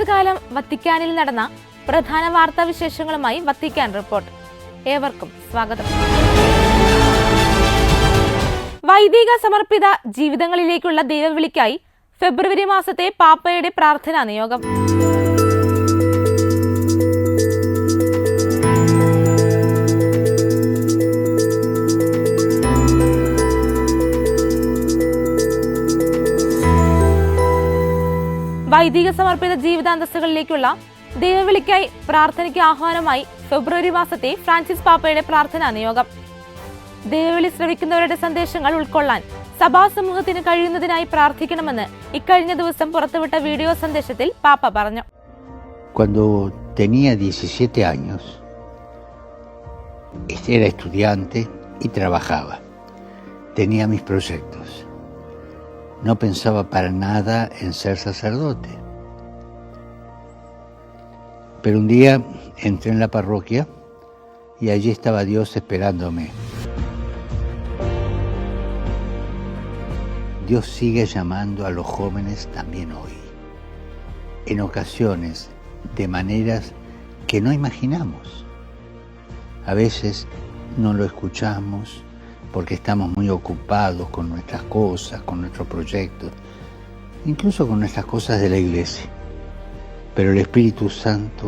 ഞായറാഴ്ചകാലം വത്തിക്കാനിൽ നടന്ന പ്രധാന വാർത്താ വിശേഷങ്ങളുമായി വത്തിക്കാൻ റിപ്പോർട്ട്. ഏവർക്കും സ്വാഗതം. വൈദിക സമർപ്പിത ജീവിതങ്ങളിലേക്കുള്ള ദൈവവിളിക്കായി ഫെബ്രുവരി മാസത്തെ പാപ്പയുടെ പ്രാർത്ഥനാ നിയോഗം. വൈദിക സമർപ്പിത ജീവിതാന്തസ്സുകളിലേക്കുള്ള ദൈവവിളിക്കായി പ്രാർത്ഥനയ്ക്ക് ആഹ്വാനമായി ഫെബ്രുവരി മാസത്തെ ഫ്രാൻസിസ് പാപ്പയുടെ പ്രാർത്ഥനാ നിയോഗം. ദൈവവിളി ശ്രവിക്കുന്നവരുടെ സന്ദേശങ്ങൾ ഉൾക്കൊള്ളാൻ സഭാ സമൂഹത്തിന് കഴിയുന്നതിനായി പ്രാർത്ഥിക്കണമെന്ന് ഇക്കഴിഞ്ഞ ദിവസം പുറത്തുവിട്ട വീഡിയോ സന്ദേശത്തിൽ പാപ്പ പറഞ്ഞു. Cuando tenía 17 años, era estudiante y trabajaba. Tenía mis proyectos. No pensaba para nada en ser sacerdote. Pero un día entré en la parroquia y allí estaba Dios esperándome. Dios sigue llamando a los jóvenes también hoy, en ocasiones de maneras que no imaginamos. A veces no lo escuchamos porque estamos muy ocupados con nuestras cosas, con nuestros proyectos, incluso con nuestras cosas de la iglesia. Pero el Espíritu Santo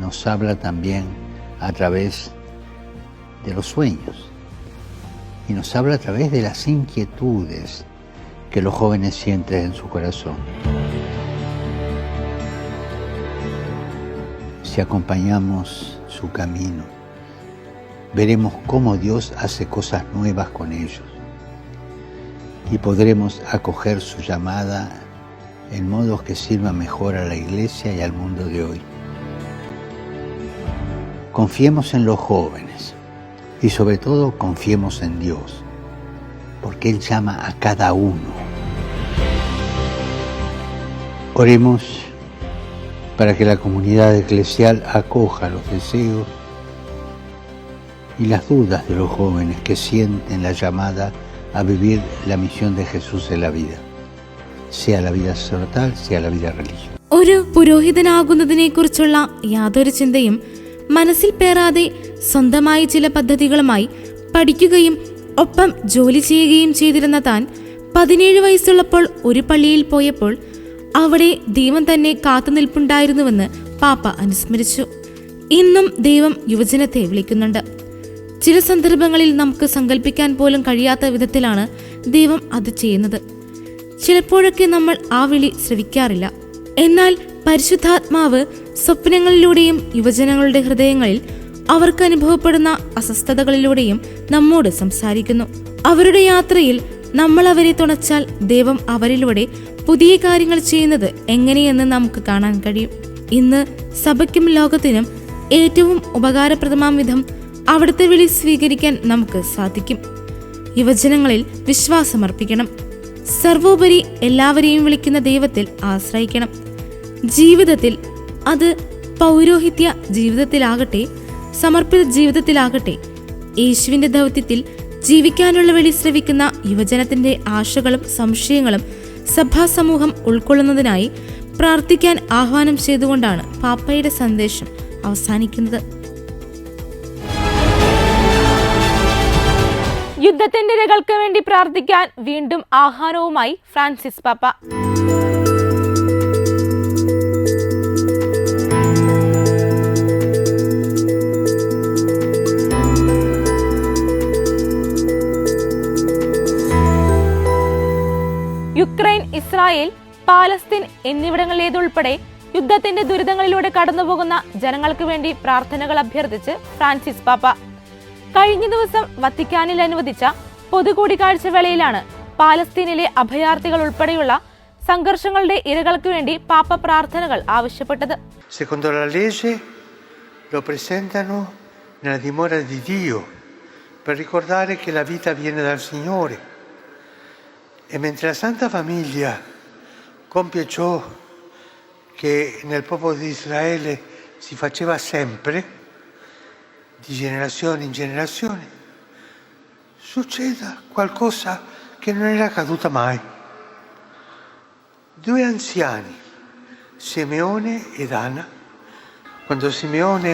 nos habla también a través de los sueños y nos habla a través de las inquietudes que los jóvenes sienten en su corazón. Si acompañamos su camino, veremos cómo Dios hace cosas nuevas con ellos y podremos acoger su llamada en modos que sirvan mejor a la Iglesia y al mundo de hoy. Confiemos en los jóvenes y sobre todo confiemos en Dios, porque Él llama a cada uno. Oremos para que la comunidad eclesial acoja los deseos y las dudas de los jóvenes que sienten la llamada a vivir la misión de Jesús en la vida, sea la vida sacerdotal, sea la vida religiosa. ഒരു പുരോഹിതനാകുന്നതിനെ കുറിച്ചുള്ള യാതൊരു ചിന്തയും മനസ്സിൽ പേറാതെ സ്വന്തമായി ചില പദ്ധതികളുമായി പഠിക്കുകയും ഒപ്പം ജോലി ചെയ്യുകയും ചെയ്തിരുന്ന താൻ 17 വയസ്സുള്ളപ്പോൾ ഒരു പള്ളിയിൽ പോയപ്പോൾ അവിടെ ദൈവം തന്നെ കാത്തുനിൽപ്പുണ്ടായിരുന്നുവെന്ന് പാപ്പ അനുസ്മരിച്ചു. ഇന്നും ദൈവം യുവജനത്തെ വിളിക്കുന്നുണ്ട്. ചില സന്ദർഭങ്ങളിൽ നമുക്ക് സങ്കല്പിക്കാൻ പോലും കഴിയാത്ത വിധത്തിലാണ് ദൈവം അത് ചെയ്യുന്നത്. ചിലപ്പോഴൊക്കെ നമ്മൾ ആ വിളി ശ്രവിക്കാറില്ല. എന്നാൽ പരിശുദ്ധാത്മാവ് സ്വപ്നങ്ങളിലൂടെയും യുവജനങ്ങളുടെ ഹൃദയങ്ങളിൽ അവർക്ക് അനുഭവപ്പെടുന്ന അസ്വസ്ഥതകളിലൂടെയും നമ്മോട് സംസാരിക്കുന്നു. അവരുടെ യാത്രയിൽ നമ്മൾ അവരെ തുണച്ചാൽ ദൈവം അവരിലൂടെ പുതിയ കാര്യങ്ങൾ ചെയ്യുന്നത് എങ്ങനെയെന്ന് നമുക്ക് കാണാൻ കഴിയും. ഇന്ന് സഭയ്ക്കും ലോകത്തിനും ഏറ്റവും ഉപകാരപ്രദമാം വിധം അവിടുത്തെ വിളി സ്വീകരിക്കാൻ നമുക്ക് സാധിക്കും. യുവജനങ്ങളിൽ വിശ്വാസമർപ്പിക്കണം. സർവോപരി എല്ലാവരെയും വിളിക്കുന്ന ദൈവത്തിൽ ആശ്രയിക്കണം. ജീവിതത്തിൽ, അത് പൗരോഹിത്യ ജീവിതത്തിലാകട്ടെ സമർപ്പിത ജീവിതത്തിലാകട്ടെ, യേശുവിന്റെ ദൗത്യത്തിൽ ജീവിക്കാനുള്ള വിളി ശ്രവിക്കുന്ന യുവജനത്തിന്റെ ആശകളും സംശയങ്ങളും സഭാസമൂഹം ഉൾക്കൊള്ളുന്നതിനായി പ്രാർത്ഥിക്കാൻ ആഹ്വാനം ചെയ്തുകൊണ്ടാണ് പാപ്പയുടെ സന്ദേശം അവസാനിക്കുന്നത്. യുദ്ധത്തിന്റെ ഇരകൾക്ക് വേണ്ടി പ്രാർത്ഥിക്കാൻ വീണ്ടും ആഹ്വാനവുമായി ഫ്രാൻസിസ് പാപ്പ. യുക്രൈൻ, ഇസ്രായേൽ, പാലസ്തീൻ എന്നിവിടങ്ങളിലേതുൾപ്പെടെ യുദ്ധത്തിന്റെ ദുരിതങ്ങളിലൂടെ കടന്നുപോകുന്ന ജനങ്ങൾക്ക് വേണ്ടി പ്രാർത്ഥനകൾ അഭ്യർത്ഥിച്ച് ഫ്രാൻസിസ് പാപ്പ. കഴിഞ്ഞ ദിവസം വത്തിക്കാനിൽ അനുവദിച്ച പൊതുകൂടിക്കാഴ്ച വേളയിലാണ് പാലസ്തീനിലെ അഭയാർത്ഥികൾ ഉൾപ്പെടെയുള്ള സംഘർഷങ്ങളുടെ ഇരകൾക്ക് വേണ്ടി പാപ്പ പ്രാർത്ഥനകൾ ആവശ്യപ്പെട്ടത്. Secondo la legge lo presentano nella dimora di Dio per ricordare che la vita viene dal Signore. E mentre la Santa Famiglia compie ciò che nel popolo di Israele si faceva sempre, di generazione in generazione, succeda qualcosa che non era accaduto mai. 2 anziani Simeone ed Anna. Quando Simeone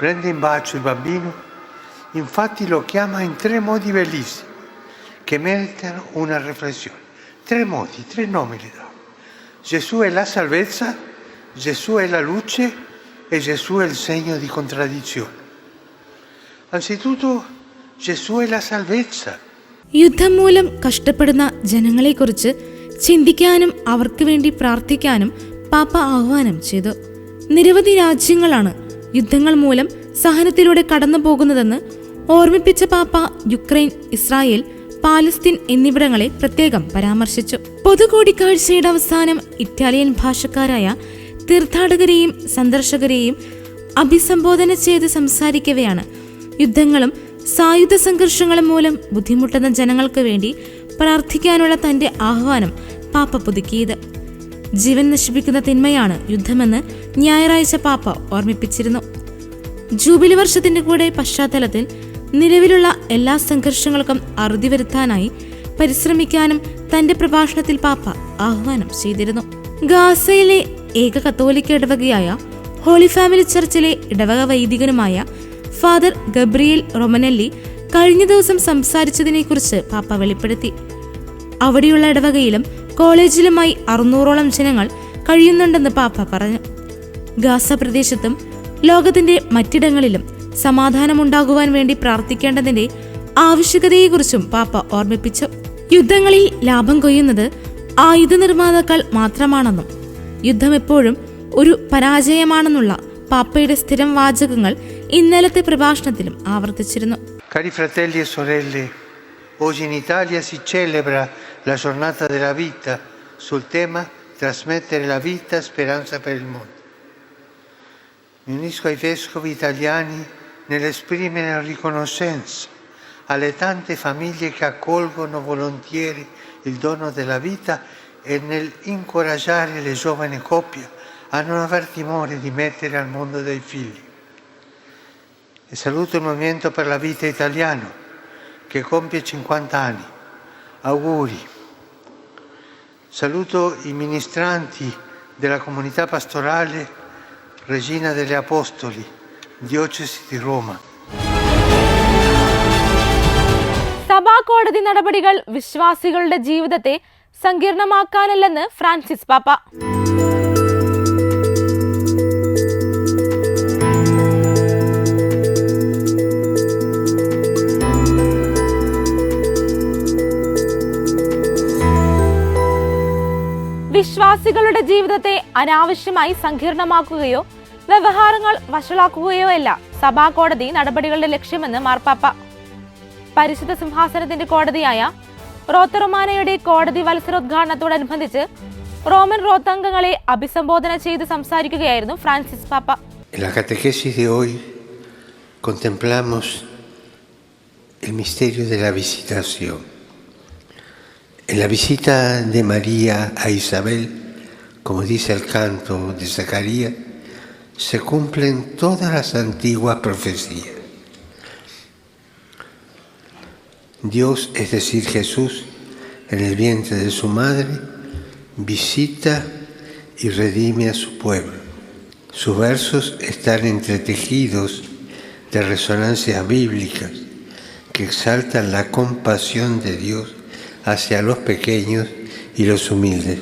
prende in braccio il bambino, infatti lo chiama in 3 modi bellissimi che meritano una riflessione. 3 modi, 3 nomi gli dà. Gesù è la salvezza, Gesù è la luce e Gesù è il segno di contraddizione. Anzitutto Gesù è la salvezza. യുദ്ധം മൂലം കഷ്ടപ്പെടുന്ന ജനങ്ങളെക്കുറിച്ച് ചിന്തിക്കാനും അവർക്ക് വേണ്ടി പ്രാർത്ഥിക്കാനും പാപ്പ ആഹ്വാനം ചെയ്തു. നിരവധി രാജ്യങ്ങളാണ് യുദ്ധങ്ങൾ മൂലം സഹനത്തിലൂടെ കടന്നു പോകുന്നതെന്ന് ഓർമ്മിപ്പിച്ച പാപ്പ യുക്രൈൻ, ഇസ്രായേൽ, പാലസ്തീൻ എന്നിവിടങ്ങളെ പ്രത്യേകം പരാമർശിച്ചു. പൊതുകൂടിക്കാഴ്ചയുടെ അവസാനം ഇറ്റാലിയൻ ഭാഷക്കാരായ തീർത്ഥാടകരെയും സന്ദർശകരെയും അഭിസംബോധന ചെയ്ത് സംസാരിക്കവെയാണ് യുദ്ധങ്ങളും സായുധ സംഘർഷങ്ങളും മൂലം ബുദ്ധിമുട്ടുന്ന ജനങ്ങൾക്ക് വേണ്ടി പ്രാർത്ഥിക്കാനുള്ള തന്റെ ആഹ്വാനം പാപ്പ പുതുക്കിയത്. ജീവൻ നശിപ്പിക്കുന്ന തിന്മയാണ് യുദ്ധമെന്ന് ഞായറാഴ്ച പാപ്പ ഓർമ്മിപ്പിച്ചിരുന്നു. ജൂബിലി വർഷത്തിന്റെ കൂടെ പശ്ചാത്തലത്തിൽ നിലവിലുള്ള എല്ലാ സംഘർഷങ്ങൾക്കും അറുതി വരുത്താനായി പരിശ്രമിക്കാനും തന്റെ പ്രഭാഷണത്തിൽ പാപ്പ ആഹ്വാനം ചെയ്തിരുന്നു. ഗാസയിലെ ഏക കത്തോലിക്ക ഇടവകയായ ഹോളി ഫാമിലി ചർച്ചിലെ ഇടവക വൈദികനുമായ ഫാദർ ഗബ്രിയേൽ റൊമനെല്ലി കഴിഞ്ഞ ദിവസം സംസാരിച്ചതിനെക്കുറിച്ച് പാപ്പ വെളിപ്പെടുത്തി. അവിടെയുള്ള ഇടവകയിലും കോളേജിലുമായി 600ഓളം ജനങ്ങൾ കഴിയുന്നുണ്ടെന്ന് പാപ്പ പറഞ്ഞു. ഗാസ പ്രദേശത്തും ലോകത്തിന്റെ മറ്റിടങ്ങളിലും സമാധാനമുണ്ടാകുവാൻ വേണ്ടി പ്രാർത്ഥിക്കേണ്ടതിന്റെ ആവശ്യകതയെക്കുറിച്ചും പാപ്പ ഓർമ്മിപ്പിച്ചു. യുദ്ധങ്ങളിൽ ലാഭം കൊയ്യുന്നത് ആയുധ നിർമ്മാതാക്കൾ മാത്രമാണെന്നും യുദ്ധം എപ്പോഴും ഒരു പരാജയമാണെന്നുള്ള പാപ്പയുടെ സ്ഥിരം വാചകങ്ങൾ ഇന്നലത്തെ പ്രഭാഷണത്തിലും ആവർത്തിച്ചിരുന്നു. Cari fratelli e sorelle, oggi in Italia si celebra la giornata della vita sul tema trasmettere la vita, speranza per il mondo. Mi unisco ai vescovi italiani nell'esprimere riconoscenza alle tante famiglie che accolgono volentieri il dono della vita e nell'incoraggiare le giovani coppie a non aver timore di mettere al mondo dei figli. E saluto il Movimento per la Vita italiano che compie 50 anni. Auguri. Saluto i ministranti della comunità pastorale Regina degli Apostoli, Diocesi di Roma. സഭാ കോടതി നടപടികൾ വിശ്വാസികളുടെ ജീവിതത്തെ സങ്കീർണമാക്കാനല്ലെന്ന് Francis പാപ്പ. വിശ്വാസികളുടെ ജീവിതത്തെ അനാവശ്യമായി സങ്കീർണമാക്കുകയോ വ്യവഹാരങ്ങൾ വഷളാക്കുകയോ അല്ല സഭാ കോടതി നടപടികളുടെ ലക്ഷ്യമെന്ന് മാർപ്പാപ്പ. പരിശുദ്ധ സിംഹാസനത്തിന്റെ കോടതിയായ റോത്തറൊമാനയുടെ കോടതി വത്സരോദ്ഘാടനത്തോടനുബന്ധിച്ച് റോമൻ റോത്തംഗങ്ങളെ അഭിസംബോധന ചെയ്ത് സംസാരിക്കുകയായിരുന്നു ഫ്രാൻസിസ് പാപ്പ. En la catequesis de hoy contemplamos el misterio de la visitación. En la visita de María a Isabel, como dice el canto de Zacarías, se cumplen todas las antiguas profecías. Dios, es decir, Jesús, en el vientre de su madre, visita y redime a su pueblo. Sus versos están entretejidos de resonancias bíblicas que exaltan la compasión de Dios hacia los pequeños y los humildes.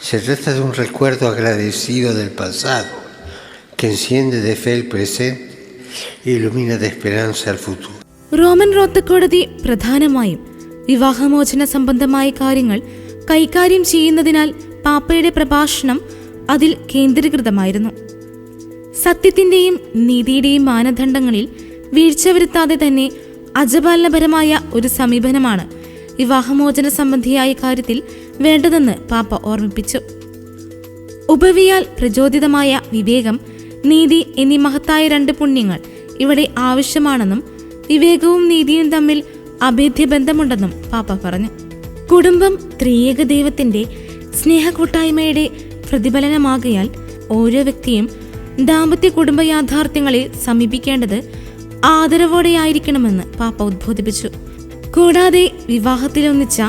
Se trata de un recuerdo agradecido del pasado que enciende de fe el presente e ilumina de esperanza el futuro. Roman റോത്തക്കോടതി പ്രധാനമായും വിവാഹമോചന സംബന്ധമായ കാര്യങ്ങൾ കൈകാര്യം ചെയ്യുന്നതിനാൽ പാപ്പയുടെ പ്രഭാഷണം അതിൽ കേന്ദ്രീകൃതമായിരുന്നു. സത്യത്തിന്റെയും നീതിയുടെയും മാനദണ്ഡങ്ങളിൽ വീഴ്ച വരുത്താതെ തന്നെ അജപാലനപരമായ ഒരു സമീപനമാണ് വിവാഹമോചന സംബന്ധിയായ കാര്യത്തിൽ വേണ്ടതെന്ന് പാപ്പ ഓർമ്മിപ്പിച്ചു. ഉപവിയാൽ പ്രചോദിതമായ വിവേകം, നീതി എന്നീ മഹത്തായ 2 പുണ്യങ്ങൾ ഇവിടെ ആവശ്യമാണെന്നും വിവേകവും നീതിയും തമ്മിൽ അഭേദ്യബന്ധമുണ്ടെന്നും പാപ്പ പറഞ്ഞു. കുടുംബം ത്രിയേക ദൈവത്തിന്റെ സ്നേഹകൂട്ടായ്മയുടെ പ്രതിഫലനമാകയാൽ ഓരോ വ്യക്തിയും ദാമ്പത്യ കുടുംബ യാഥാർത്ഥ്യങ്ങളെ സമീപിക്കേണ്ടത് ആദരവോടെയായിരിക്കണമെന്ന് പാപ്പ ഉദ്ബോധിപ്പിച്ചു. കൂടാതെ വിവാഹത്തിലൊന്നിച്ച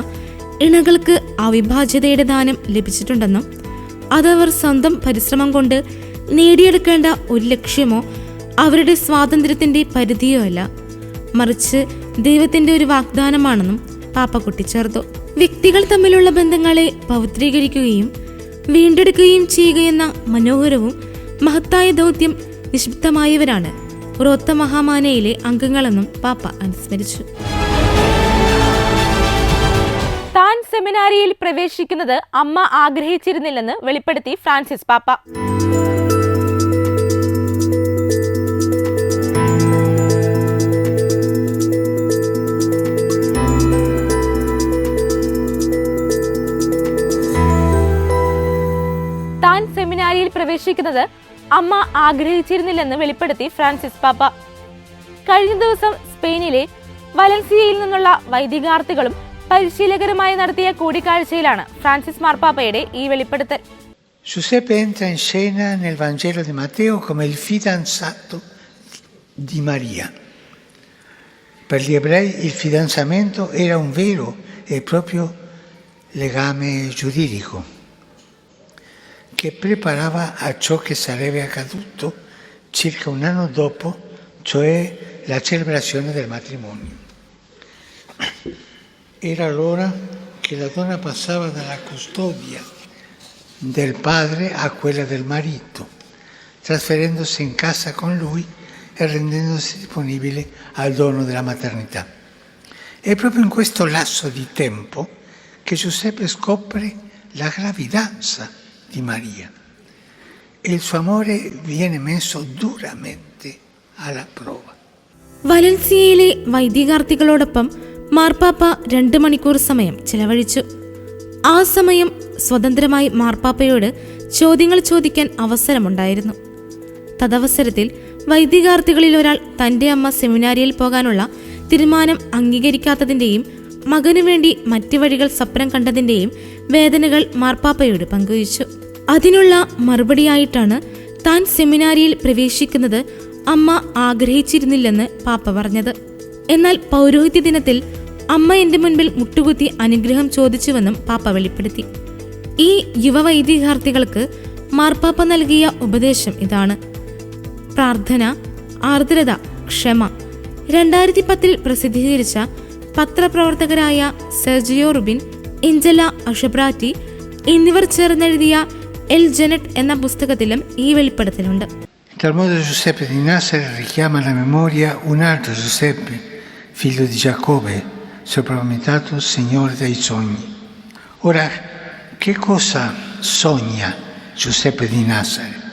ഇണകൾക്ക് അവിഭാജ്യതയുടെ ദാനം ലഭിച്ചിട്ടുണ്ടെന്നും അതവർ സ്വന്തം പരിശ്രമം കൊണ്ട് നേടിയെടുക്കേണ്ട ഒരു ലക്ഷ്യമോ അവരുടെ സ്വാതന്ത്ര്യത്തിന്റെ പരിധിയോ അല്ല, മറിച്ച് ദൈവത്തിന്റെ ഒരു വാഗ്ദാനമാണെന്നും പാപ്പ കൂട്ടിച്ചേർത്തു. വ്യക്തികൾ തമ്മിലുള്ള ബന്ധങ്ങളെ പവിത്രീകരിക്കുകയും വീണ്ടെടുക്കുകയും ചെയ്യുകയെന്ന മനോഹരവും മഹത്തായ ദൗത്യം നിക്ഷിപ്തമായവരാണ് റോത്ത മഹാമാനയിലെ അംഗങ്ങളെന്നും പാപ്പ അനുസ്മരിച്ചു. താൻ സെമിനാരിയിൽ പ്രവേശിക്കുന്നത് അമ്മ ആഗ്രഹിച്ചിരുന്നില്ലെന്ന് വെളിപ്പെടുത്തി ഫ്രാൻസിസ് പാപ്പ. താൻ സെമിനാരിയിൽ പ്രവേശിക്കുന്നത് അമ്മ ആഗ്രഹിച്ചിരുന്നില്ലെന്ന് വെളിപ്പെടുത്തി ഫ്രാൻസിസ് പാപ്പ. കഴിഞ്ഞ ദിവസം സ്പെയിനിലെ വലൻസിയയിൽ നിന്നുള്ള വൈദികാർത്ഥികളും പരിശീലകരുമായി നടത്തിയ കൂടിക്കാഴ്ചയിലാണ് ഫ്രാൻസിസ് മാർപ്പാപ്പയുടെ ഈ വെളിപ്പെടുത്തൽ. Giuseppe entra in scena nel Vangelo di Matteo come il fidanzato di Maria. Per gli ebrei il fidanzamento era un vero e proprio legame giuridico che preparava a ciò che sarebbe accaduto circa un anno dopo, cioè la celebrazione del matrimonio. Era l'ora che la donna passava dalla custodia del padre a quella del marito, trasferendosi in casa con lui e rendendosi disponibile al dono della maternità. È proprio in questo lasso di tempo che Giuseppe scopre la gravidanza di Maria e il suo amore viene messo duramente alla prova. വലൻസിയയിലെ വൈദികാർത്ഥികളോടൊപ്പം മാർപ്പാപ്പ 2 മണിക്കൂർ സമയം ചെലവഴിച്ചു. ആ സമയം സ്വതന്ത്രമായി മാർപ്പാപ്പയോട് ചോദ്യങ്ങൾ ചോദിക്കാൻ അവസരമുണ്ടായിരുന്നു. തദവസരത്തിൽ വൈദികാർത്ഥികളിൽ ഒരാൾ തന്റെ അമ്മ സെമിനാരിയിൽ പോകാനുള്ള തീരുമാനം അംഗീകരിക്കാത്തതിന്റെയും മകനു വേണ്ടി മറ്റു വഴികൾ സ്വപ്നം കണ്ടതിന്റെയും വേദനകൾ മാർപ്പാപ്പയോട് പങ്കുവച്ചു. അതിനുള്ള മറുപടിയായിട്ടാണ് താൻ സെമിനാരിയിൽ പ്രവേശിക്കുന്നത് അമ്മ ആഗ്രഹിച്ചിരുന്നില്ലെന്ന് പാപ്പ പറഞ്ഞത്. എന്നാൽ പൗരോഹിത്യ ദിനത്തിൽ അമ്മ എന്റെ മുൻപിൽ മുട്ടുകുത്തി അനുഗ്രഹം ചോദിച്ചുവെന്നും പാപ്പ വെളിപ്പെടുത്തി. ഈ യുവവൈദികാർത്ഥികൾക്ക് മാർപ്പാപ്പ നൽകിയ ഉപദേശം ഇതാണ്: പ്രാർത്ഥന, ആർദ്രത, ക്ഷമ. 2010 പ്രസിദ്ധീകരിച്ച പത്രപ്രവർത്തകരായ സെർജിയോ റുബിൻ, ഇഞ്ചല അഷബ്രാറ്റി എന്നിവർ ചേർന്നെഴുതിയ എൽ ജനറ്റ് എന്ന പുസ്തകത്തിലും ഈ വെളിപ്പെടുത്തലുണ്ട്. In tal modo Giuseppe di Nazareth richiama alla memoria un altro Giuseppe, figlio di Giacobbe, soprannominato Signore dei sogni. Ora, che cosa sogna Giuseppe di Nazareth?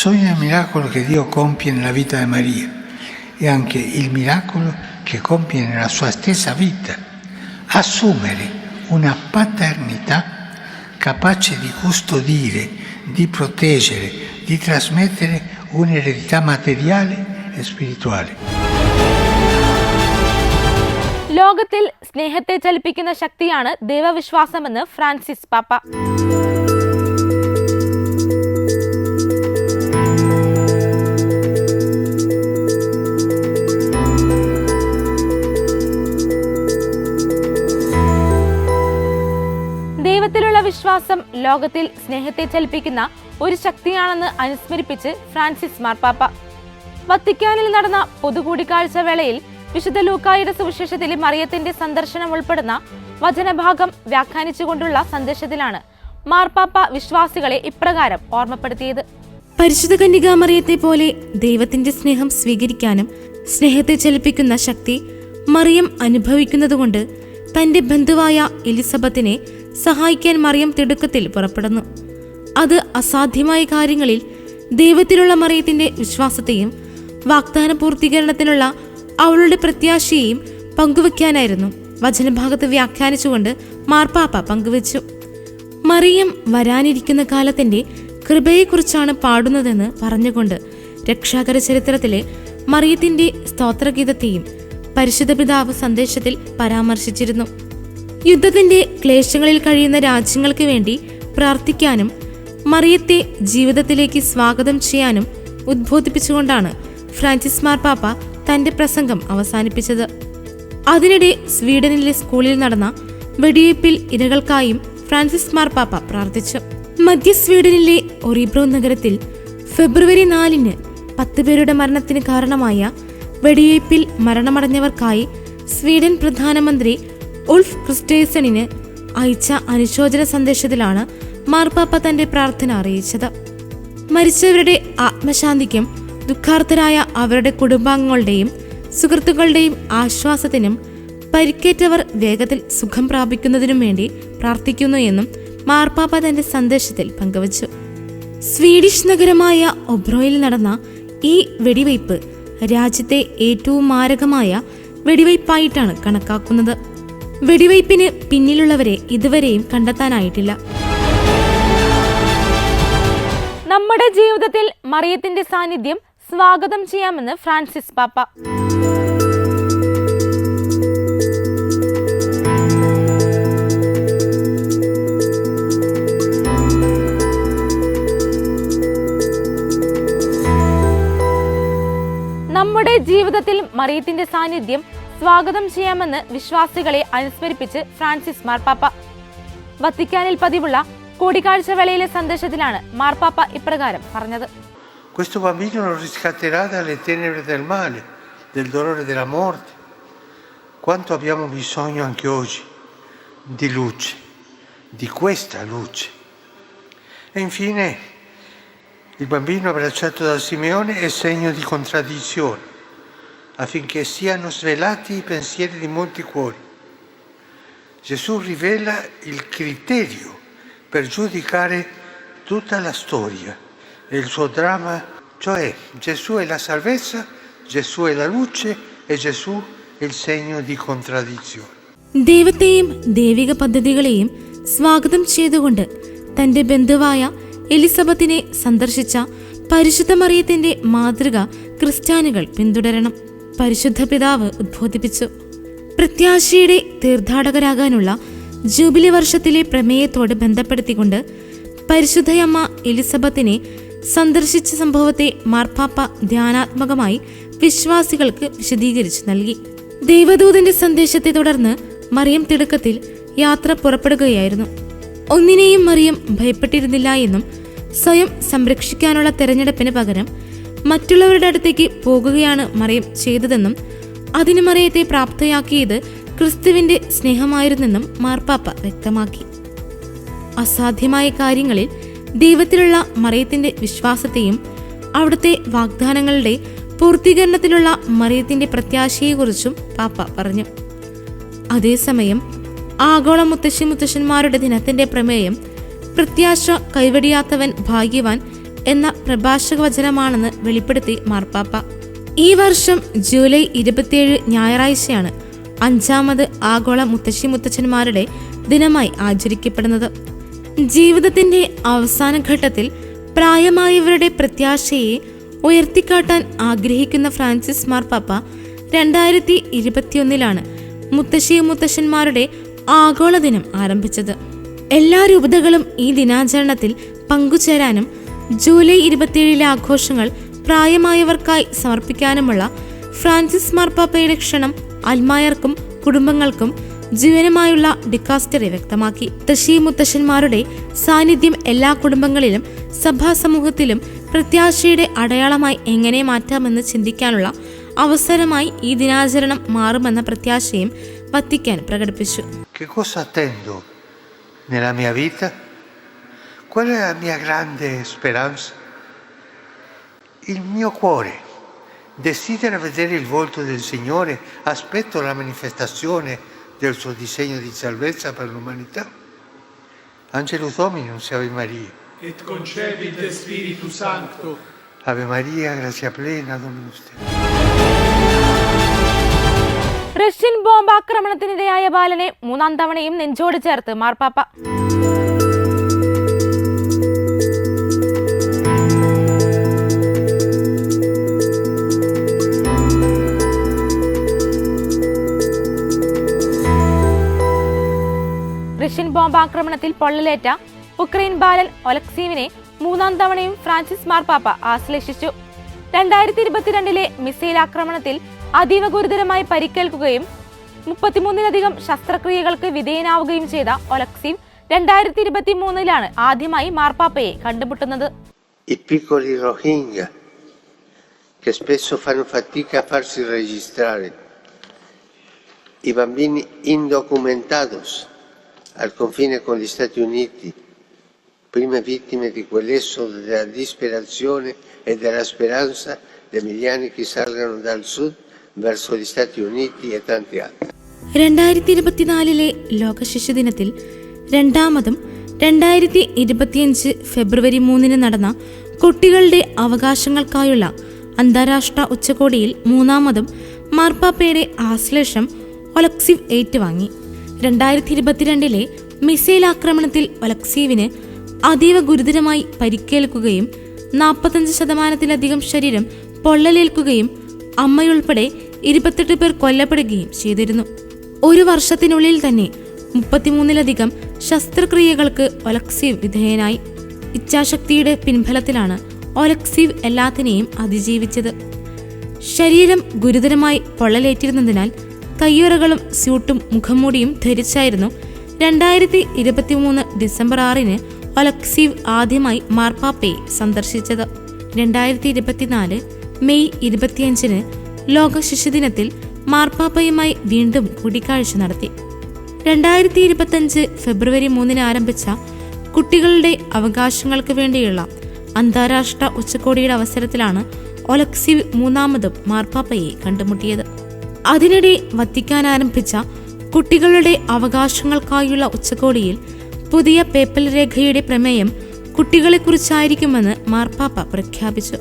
Sogna il miracolo che Dio compie nella vita di Maria e anche il miracolo che compie nella sua stessa vita. Assumere una paternità capace di custodire, di proteggere, di trasmettere un'eredità materiale e spirituale. ലോകത്തിൽ സ്നേഹത്തെ ചലിപ്പിക്കുന്ന ശക്തിയാണ് ദൈവവിശ്വാസമെന്ന് Francis പാപ്പ. ദൈവത്തിലുള്ള വിശ്വാസം ലോകത്തിൽ സ്നേഹത്തെ ചലിപ്പിക്കുന്ന ഒരു ശക്തിയാണെന്ന് അനുസ്മരിപ്പിച്ച് Francis മാർപ്പാപ്പ. വത്തിക്കാനിൽ നടന്ന പൊതുകൂടിക്കാഴ്ച വേളയിൽ വിശുദ്ധ ലൂക്കായുടെ സുവിശേഷത്തിലെ മറിയത്തിന്റെ സന്ദർശനം ഉൾപ്പെടുന്ന വചനഭാഗം വ്യാഖ്യാനിച്ചുകൊണ്ടുള്ള സന്ദേശത്തിലാണ് മാർപ്പാപ്പ വിശ്വാസികളെ ഇപ്രകാരം ഓർമ്മപ്പെടുത്തിയത്: പരിശുദ്ധ കന്യകാ മറിയത്തെ പോലെ ദൈവത്തിന്റെ സ്നേഹം സ്വീകരിക്കാനും സ്നേഹത്തെ ചലിപ്പിക്കുന്ന ശക്തി മറിയം അനുഭവിക്കുന്നതുകൊണ്ട് തന്റെ ബന്ധുവായ എലിസബത്തിനെ സഹായിക്കാൻ മറിയം തിടുക്കത്തിൽ പുറപ്പെടുന്നു. അത് അസാധ്യമായ കാര്യങ്ങളിൽ ദൈവത്തിലുള്ള മറിയത്തിന്റെ വിശ്വാസത്തെയും വാഗ്ദാന പൂർത്തീകരണത്തിനുള്ള അവളുടെ പ്രത്യാശയെയും പങ്കുവയ്ക്കാനായിരുന്നു വചനഭാഗത്ത് വ്യാഖ്യാനിച്ചുകൊണ്ട് മാർപ്പാപ്പ പങ്കുവച്ചു. മറിയം വരാനിരിക്കുന്ന കാലത്തിന്റെ കൃപയെക്കുറിച്ചാണ് പാടുന്നതെന്ന് പറഞ്ഞുകൊണ്ട് രക്ഷാകര ചരിത്രത്തിലെ മറിയത്തിന്റെ സ്തോത്രഗീതത്തെയും പരിശുദ്ധ പിതാവ് സന്ദേശത്തിൽ പരാമർശിച്ചിരുന്നു. യുദ്ധത്തിന്റെ ക്ലേശങ്ങളിൽ കഴിയുന്ന രാജ്യങ്ങൾക്ക് വേണ്ടി പ്രാർത്ഥിക്കാനും മറിയത്തെ ജീവിതത്തിലേക്ക് സ്വാഗതം ചെയ്യാനും ഉദ്ബോധിപ്പിച്ചുകൊണ്ടാണ് ഫ്രാൻസിസ് മാർപ്പാപ്പ തന്റെ പ്രസംഗം അവസാനിപ്പിച്ചത്. അതിനിടെ സ്വീഡനിലെ സ്കൂളിൽ നടന്ന വെടിവയ്പിൽ ഇരകൾക്കായും ഫ്രാൻസിസ് മാർപ്പാപ്പ പ്രാർത്ഥിച്ചു. മധ്യ സ്വീഡനിലെ ഒറിബ്രോ നഗരത്തിൽ ഫെബ്രുവരി 4-ന് 10 പേരുടെ മരണത്തിന് കാരണമായ വെടിവയ്പിൽ മരണമടഞ്ഞവർക്കായി സ്വീഡൻ പ്രധാനമന്ത്രി ഉൾഫ് ക്രിസ്റ്റേഴ്സണിന് അയച്ച അനുശോചന സന്ദേശത്തിലാണ് മാർപ്പാപ്പ തന്റെ പ്രാർത്ഥന അറിയിച്ചത്. മരിച്ചവരുടെ ആത്മശാന്തിക്കും ദുഃഖാർത്തരായ അവരുടെ കുടുംബാംഗങ്ങളുടെയും സുഹൃത്തുക്കളുടെയും ആശ്വാസത്തിനും പരിക്കേറ്റവർ വേഗത്തിൽ സുഖം പ്രാപിക്കുന്നതിനും വേണ്ടി പ്രാർത്ഥിക്കുന്നു എന്നും മാർപ്പാപ്പ തന്റെ സന്ദേശത്തിൽ പങ്കുവച്ചു. സ്വീഡിഷ് നഗരമായ ഒബ്രോയിൽ നടന്ന ഈ വെടിവയ്പ് രാജ്യത്തെ ഏറ്റവും മാരകമായ വെടിവയ്പായിട്ടാണ് കണക്കാക്കുന്നത്. വെടിവയ്പിന് പിന്നിലുള്ളവരെ ഇതുവരെയും കണ്ടെത്താനായിട്ടില്ല. നമ്മുടെ ജീവിതത്തിൽ മറിയത്തിന്റെ സാന്നിധ്യം സ്വാഗതം ചെയ്യാമെന്ന് ഫ്രാൻസിസ് പാപ്പ. നമ്മുടെ ജീവിതത്തിൽ മറിയത്തിന്റെ സാന്നിധ്യം സ്വാഗതം ചെയ്യാമെന്ന് വിശ്വാസികളെ അനുസ്മരിപ്പിച്ച് ഫ്രാൻസിസ് മാർപ്പാപ്പ. വത്തിക്കാനിൽ പതിവുള്ള കൂടിക്കാഴ്ച വേളയിലെ സന്ദേശത്തിലാണ് മാർപ്പാപ്പ ഇപ്രകാരം പറഞ്ഞത്. Questo bambino lo riscatterà dalle tenebre del male, del dolore della morte. Quanto abbiamo bisogno anche oggi di luce, di questa luce. E infine il bambino abbracciato da Simeone è segno di contraddizione, affinché siano svelati i pensieri di molti cuori. Gesù rivela il criterio per giudicare tutta la storia e il suo dramma, cioè Gesù è la salvezza, Gesù è la luce e Gesù è il segno di contraddizione. ദൈവത്തെയും ദൈവിക പദ്ധതികളെയും സ്വാഗതം ചെയ്തുകൊണ്ട് തന്റെ ബന്ധുവായ എലിസബത്തിനെ സന്ദർശിച്ച പരിശുദ്ധ മറിയത്തിന്റെ മാതൃക ക്രിസ്ത്യാനികൾ പിന്തുടരണം. പരിശുദ്ധ പിതാവ് ഉദ്ബോധിപ്പിച്ചു. പ്രത്യാശയുടെ തീർത്ഥാടകരാകാനുള്ള ജൂബിലി വർഷത്തിലെ പ്രമേയത്തോട് ബന്ധപ്പെടുത്തിക്കൊണ്ട് പരിശുദ്ധയമ്മ എലിസബത്തിനെ സന്ദർശിച്ച സംഭവത്തെ മാർപ്പാപ്പ ധ്യാനാത്മകമായി വിശ്വാസികൾക്ക് വിശദീകരിച്ചു നൽകി. ദൈവദൂതന്റെ സന്ദേശത്തെ തുടർന്ന് മറിയം തിടുക്കത്തിൽ യാത്ര പുറപ്പെടുകയായിരുന്നു. ഒന്നിനെയും മറിയം ഭയപ്പെട്ടിരുന്നില്ല എന്നും സ്വയം സംരക്ഷിക്കാനുള്ള തെരഞ്ഞെടുപ്പിന് പകരം മറ്റുള്ളവരുടെ അടുത്തേക്ക് പോകുകയാണ് മറിയം ചെയ്തതെന്നും അതിന് മറിയത്തെ പ്രാപ്തയാക്കിയത് ക്രിസ്തുവിന്റെ സ്നേഹമായിരുന്നെന്നും മാർപ്പാപ്പ വ്യക്തമാക്കി. അസാധ്യമായ കാര്യങ്ങളിൽ ദൈവത്തിലുള്ള മറിയത്തിന്റെ വിശ്വാസത്തെയും അവിടുത്തെ വാഗ്ദാനങ്ങളുടെ പൂർത്തീകരണത്തിലുള്ള മറിയത്തിന്റെ പ്രത്യാശയെക്കുറിച്ചും പാപ്പ പറഞ്ഞു. അതേസമയം ആഗോള മുത്തശ്ശിമാരുടെ ദിനത്തിന്റെ പ്രമേയം പ്രത്യാശ കൈവെടിയാത്തവൻ ഭാഗ്യവാൻ എന്ന പ്രഭാഷക വചനമാണെന്ന് വെളിപ്പെടുത്തി മാർപ്പാപ്പ. ഈ വർഷം ജൂലൈ 27 ഞായറാഴ്ചയാണ് 5ാമത് ആഗോള മുത്തശ്ശിമാരുടെ ദിനമായി ആചരിക്കപ്പെടുന്നത്. ജീവിതത്തിന്റെ അവസാന ഘട്ടത്തിൽ പ്രായമായവരുടെ പ്രത്യാശയെ ഉയർത്തിക്കാട്ടാൻ ആഗ്രഹിക്കുന്ന ഫ്രാൻസിസ് മാർപ്പാപ്പ 2021 മുത്തശ്ശിമാരുടെ ആഗോള ദിനം ആരംഭിച്ചത്. എല്ലാ രൂപതകളും ഈ ദിനാചരണത്തിൽ പങ്കുചേരാനും ജൂലൈ 27 ആഘോഷങ്ങൾ പ്രായമായവർക്കായി സമർപ്പിക്കാനുമുള്ള ഫ്രാൻസിസ് മാർപ്പാപ്പയുടെ ക്ഷണം അൽമായർക്കും കുടുംബങ്ങൾക്കും ജീവനുമായുള്ള ഡിക്കാസ്റ്ററി വ്യക്തമാക്കി. മുത്തശ്ശിമാരുടെ സാന്നിധ്യം എല്ലാ കുടുംബങ്ങളിലും സഭാ സമൂഹത്തിലും പ്രത്യാശയുടെ അടയാളമായി എങ്ങനെ മാറ്റാമെന്ന് ചിന്തിക്കാനുള്ള അവസരമായി ഈ ദിനാചരണം മാറുമെന്ന പ്രത്യാശയും വത്തിക്കാൻ പ്രകടിപ്പിച്ചു. Che cosa attendo nella mia vita? Qual è la mia grande speranza? Il mio cuore desidera vedere il volto del Signore, aspetto la manifestazione del suo disegno di salvezza per l'umanità. Angelus Dominus, Ave Maria. Et concepit Spiritus Sancto. Ave Maria, grazia plena, Dominus tecum. Russian ബോംബാക്രമണത്തിനിരയായ ബാലനെ 3ാം തവണയും നെഞ്ചോട് ചേർത്ത് മാർപ്പാപ്പ. Russian ബോംബാക്രമണത്തിൽ പൊള്ളലേറ്റ Ukraine ബാലൻ ഒലക്സീവിനെ 3ാം തവണയും Francis മാർപ്പാപ്പ ആശ്ലേഷിച്ചു. 2022 മിസൈൽ ആക്രമണത്തിൽ അതീവ ഗുരുതരമായി പരിക്കേൽക്കുകയും 33ലധികം ശസ്ത്രക്രിയകൾക്ക് വിധേയനാവുകയും ചെയ്ത ഒലക്സീവ് 2023 ആദ്യമായി മാർപ്പാപ്പയെ കണ്ടുമുട്ടുന്നത്. I piccoli Rohingya, che spesso fanno fatica a farsi registrare, i bambini indocumentados al confine con gli Stati Uniti, prime vittime di quell'esodo della disperazione e della speranza dei milioni che salgano dal sud verso gli Stati Uniti e tanti altri. 2024 ലോക ശിശു ദിനത്തിൽ രണ്ടാമതും 2025 ഫെബ്രുവരി 3 നടന്ന കുട്ടികളുടെ അവകാശങ്ങൾക്കായുള്ള അന്താരാഷ്ട്ര ഉച്ചകോടിയിൽ മൂന്നാമതും മാർപ്പാപ്പയുടെ ആശ്ലേഷം ഒലക്സീവ് ഏറ്റുവാങ്ങി. 2022 മിസൈൽ ആക്രമണത്തിൽ ഒലക്സീവിന് അതീവ ഗുരുതരമായി പരിക്കേൽക്കുകയും 45% ശരീരം പൊള്ളലേൽക്കുകയും അമ്മയുൾപ്പെടെ 28 പേർ കൊല്ലപ്പെടുകയും ചെയ്തിരുന്നു. ഒരു വർഷത്തിനുള്ളിൽ തന്നെ 33 ശസ്ത്രക്രിയകൾക്ക് ഒലക്സീവ് വിധേയനായി. ഇച്ഛാശക്തിയുടെ പിൻബലത്തിലാണ് ഒലക്സീവ് എല്ലാത്തിനെയും അതിജീവിച്ചത്. ശരീരം ഗുരുതരമായി പൊള്ളലേറ്റിരുന്നതിനാൽ കയ്യുറകളും സ്യൂട്ടും മുഖംമൂടിയും ധരിച്ചായിരുന്നു 2023 ഡിസംബർ 6 ഒലക്സീവ് ആദ്യമായി മാർപ്പാപ്പയെ സന്ദർശിച്ചത്. 2024 മെയ് 25 ലോക ശിശുദിനത്തിൽ മാർപ്പാപ്പയുമായി വീണ്ടും കൂടിക്കാഴ്ച നടത്തി. 2025 ഫെബ്രുവരി 3 ആരംഭിച്ച കുട്ടികളുടെ അവകാശങ്ങൾക്ക് വേണ്ടിയുള്ള അന്താരാഷ്ട്ര ഉച്ചകോടിയുടെ അവസരത്തിലാണ് ഒലക്സീവ് മൂന്നാമതും മാർപ്പാപ്പയെ കണ്ടുമുട്ടിയത്. അതിനിടെ വത്തിക്കാൻ ആരംഭിച്ച കുട്ടികളുടെ അവകാശങ്ങൾക്കായുള്ള ഉച്ചകോടിയിൽ പുതിയ പേപ്പൽ രേഖയുടെ പ്രമേയം കുട്ടികളെക്കുറിച്ചായിരിക്കുമെന്ന് മാർപ്പാപ്പ പ്രഖ്യാപിച്ചു.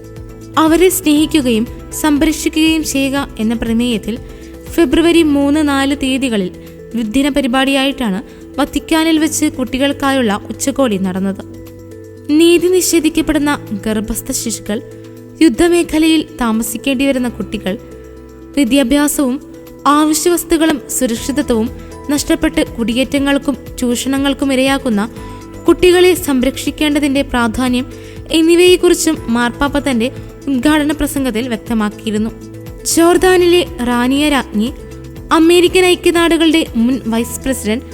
അവരെ സ്നേഹിക്കുകയും സംരക്ഷിക്കുകയും ചെയ്യുക എന്ന പ്രമേയത്തിൽ ഫെബ്രുവരി 3-4 തീയതികളിൽ വിദ്ദിന പരിപാടിയായിട്ടാണ് വത്തിക്കാനിൽ വെച്ച് കുട്ടികൾക്കായുള്ള ഉച്ചകോടി നടന്നത്. നീതി നിഷേധിക്കപ്പെടുന്ന ഗർഭസ്ഥ ശിശുക്കൾ, യുദ്ധമേഖലയിൽ താമസിക്കേണ്ടി വരുന്ന കുട്ടികൾ, വിദ്യാഭ്യാസവും ആവശ്യവസ്തുക്കളും സുരക്ഷിതത്വവും നഷ്ടപ്പെട്ട് കുടിയേറ്റങ്ങൾക്കും ചൂഷണങ്ങൾക്കും ഇരയാക്കുന്ന കുട്ടികളെ സംരക്ഷിക്കേണ്ടതിന്റെ പ്രാധാന്യം എന്നിവയെക്കുറിച്ചും മാർപ്പാപ്പ തന്റെ ഉദ്ഘാടന പ്രസംഗത്തിൽ വ്യക്തമാക്കിയിരുന്നു. ജോർദാനിലെ റാനിയ രാജ്ഞി, അമേരിക്കൻ ഐക്യനാടുകളുടെ മുൻ vice president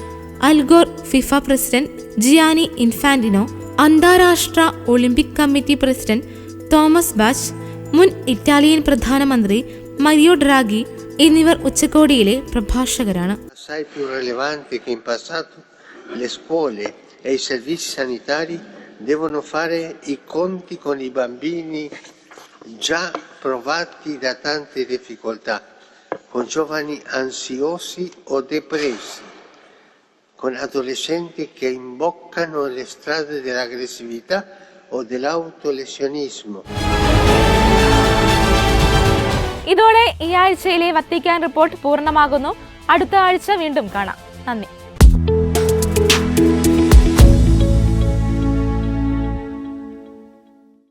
Al Gore, FIFA president Gianni Infantino, അന്താരാഷ്ട്ര Olympic Committee president Thomas Bach, മുൻ ഇറ്റാലിയൻ പ്രധാനമന്ത്രി മരിയോ ഡ്രാഗി എന്നിവർ ഉച്ചകോടിയിലെ പ്രഭാഷകരാണ്. Assai più rilevante che in passato, le scuole e i servizi sanitari devono fare i conti con i bambini già provati da tante difficoltà, con giovani ansiosi o depressi, con adolescenti che imboccano le strade dell'aggressività o dell'autolesionismo. ഇതോടെ ഈ ആഴ്ചയിലെ Vatican report പൂർണ്ണമാകുന്നു. അടുത്ത ആഴ്ച വീണ്ടും കാണാം. നന്ദി.